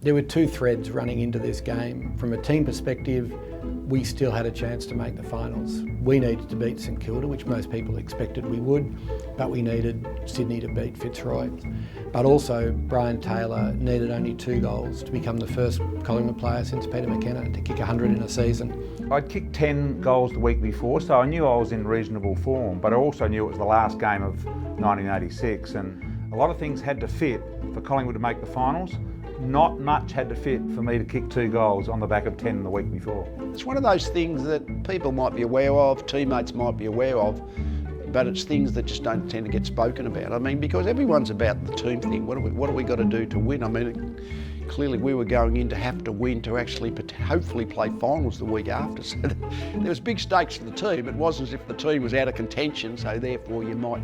There were two threads running into this game. From a team perspective, we still had a chance to make the finals. We needed to beat St Kilda, which most people expected we would, but we needed Sydney to beat Fitzroy. But also, Brian Taylor needed only 2 goals to become the first Collingwood player since Peter McKenna to kick 100 in a season. I'd kicked 10 goals the week before, so I knew I was in reasonable form, but I also knew it was the last game of 1986, and a lot of things had to fit for Collingwood to make the finals. Not much had to fit for me to kick 2 goals on the back of 10 the week before. It's one of those things that people might be aware of, teammates might be aware of, but it's things that just don't tend to get spoken about. I mean, because everyone's about the team thing. What have we got to do to win? I mean, clearly we were going in to have to win to actually hopefully play finals the week after. So there was big stakes for the team. It wasn't as if the team was out of contention, so therefore you might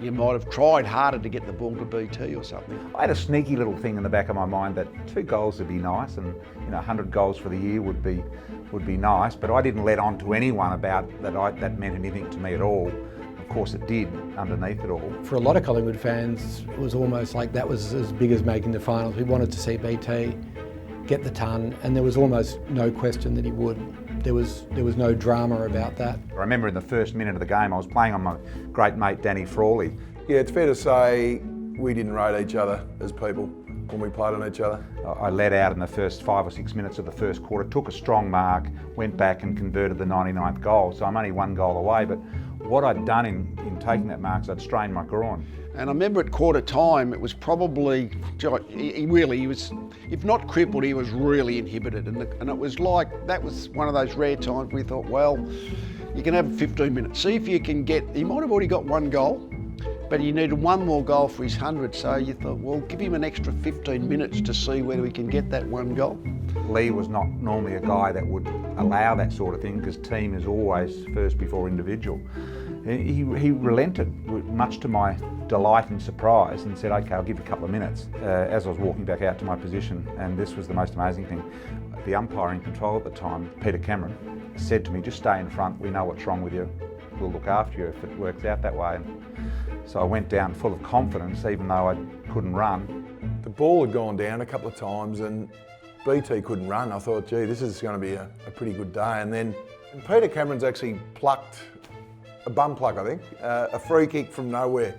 have tried harder to get the ball to BT or something. I had a sneaky little thing in the back of my mind that 2 goals would be nice, and 100 goals for the year would be nice, but I didn't let on to anyone about that meant anything to me at all. Of course it did, underneath it all. For a lot of Collingwood fans, it was almost like that was as big as making the finals. We wanted to see BT get the ton, and there was almost no question that he would. There was no drama about that. I remember in the first minute of the game, I was playing on my great mate Danny Frawley. Yeah, it's fair to say we didn't rate each other as people when we played on each other. I led out in the first 5 or 6 minutes of the first quarter, took a strong mark, went back and converted the 99th goal. So I'm only 1 goal away, but what I'd done in taking that mark is I'd strained my groin. And I remember at quarter time, it was probably, he was, if not crippled, he was really inhibited. And it was like, that was one of those rare times we thought, well, you can have 15 minutes. See if you can get, he might have already got 1 goal, but he needed 1 more goal for his 100. So you thought, well, give him an extra 15 minutes to see whether we can get that 1 goal. Leigh was not normally a guy that would allow that sort of thing because team is always first before individual. He relented, much to my delight and surprise, and said, okay, I'll give you a couple of minutes, as I was walking back out to my position. And this was the most amazing thing. The umpire in control at the time, Peter Cameron, said to me, just stay in front, we know what's wrong with you, we'll look after you if it works out that way. And so I went down full of confidence, even though I couldn't run. The ball had gone down a couple of times and BT couldn't run. I thought, gee, this is going to be a pretty good day. And then Peter Cameron's actually plucked, a bum pluck I think, a free kick from nowhere.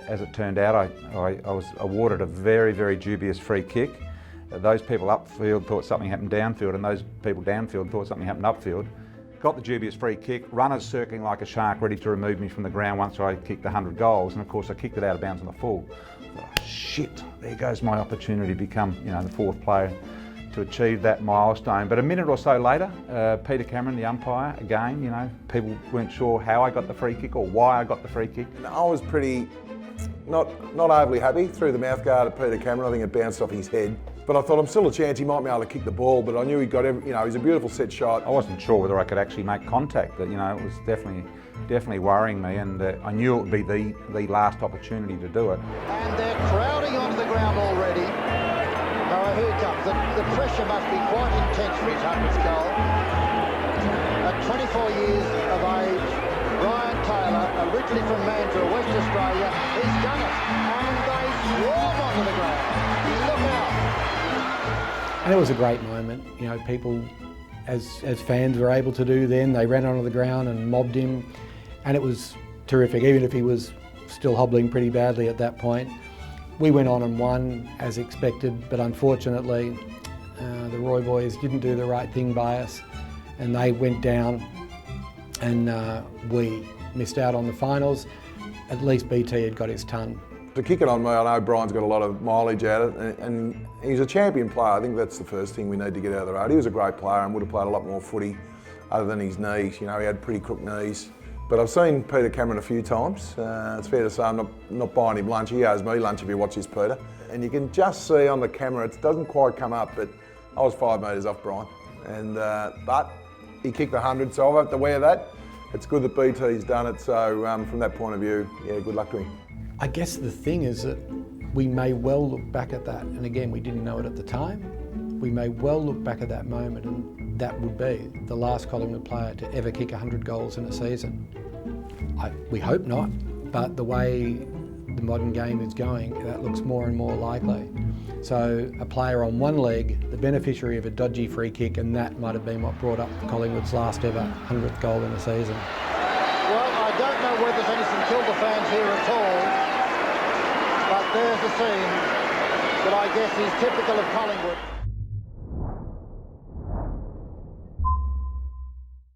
As it turned out, I was awarded a very, very dubious free kick. Those people upfield thought something happened downfield, and those people downfield thought something happened upfield. Got the dubious free kick, runners circling like a shark ready to remove me from the ground once I kicked the 100 goals, and of course I kicked it out of bounds on the full. I thought, oh, shit, there goes my opportunity to become the 4th player to achieve that milestone. But a minute or so later, Peter Cameron, the umpire, again, people weren't sure how I got the free kick or why I got the free kick. I was pretty, not overly happy, threw the mouthguard at Peter Cameron. I think it bounced off his head. But I thought I'm still a chance he might be able to kick the ball, but I knew he got he's a beautiful set shot. I wasn't sure whether I could actually make contact, but it was definitely worrying me, and I knew it would be the last opportunity to do it. And they're crowding onto the ground already. Oh, here it comes. The pressure must be quite intense for his 100th goal. At 24 years of age, Brian Taylor, originally from Mandurah, West Australia, he's done it. And they swarm onto the ground. Look out. And it was a great moment. People, as fans were able to do then, they ran onto the ground and mobbed him. And it was terrific, even if he was still hobbling pretty badly at that point. We went on and won as expected, but unfortunately the Roy boys didn't do the right thing by us, and they went down, and we missed out on the finals. At least BT had got his ton. To kick it on me, I know Brian's got a lot of mileage at it, and he's a champion player. I think that's the first thing we need to get out of the road. He was a great player and would have played a lot more footy other than his knees. He had pretty crook knees. But I've seen Peter Cameron a few times. It's fair to say I'm not buying him lunch. He owes me lunch if he watches Peter. And you can just see on the camera, it doesn't quite come up, but I was 5 metres off Brian. And but he kicked 100, so I'll have to wear that. It's good that BT's done it, so from that point of view, yeah, good luck to him. I guess the thing is that we may well look back at that, and again, we didn't know it at the time. We may well look back at that moment, and that would be the last Collingwood player to ever kick 100 goals in a season. We hope not, but the way the modern game is going, that looks more and more likely. So a player on one leg, the beneficiary of a dodgy free kick, and that might have been what brought up Collingwood's last ever 100th goal in the season. Well, I don't know whether there's any St Kilda fans here at all, but there's a scene that I guess is typical of Collingwood.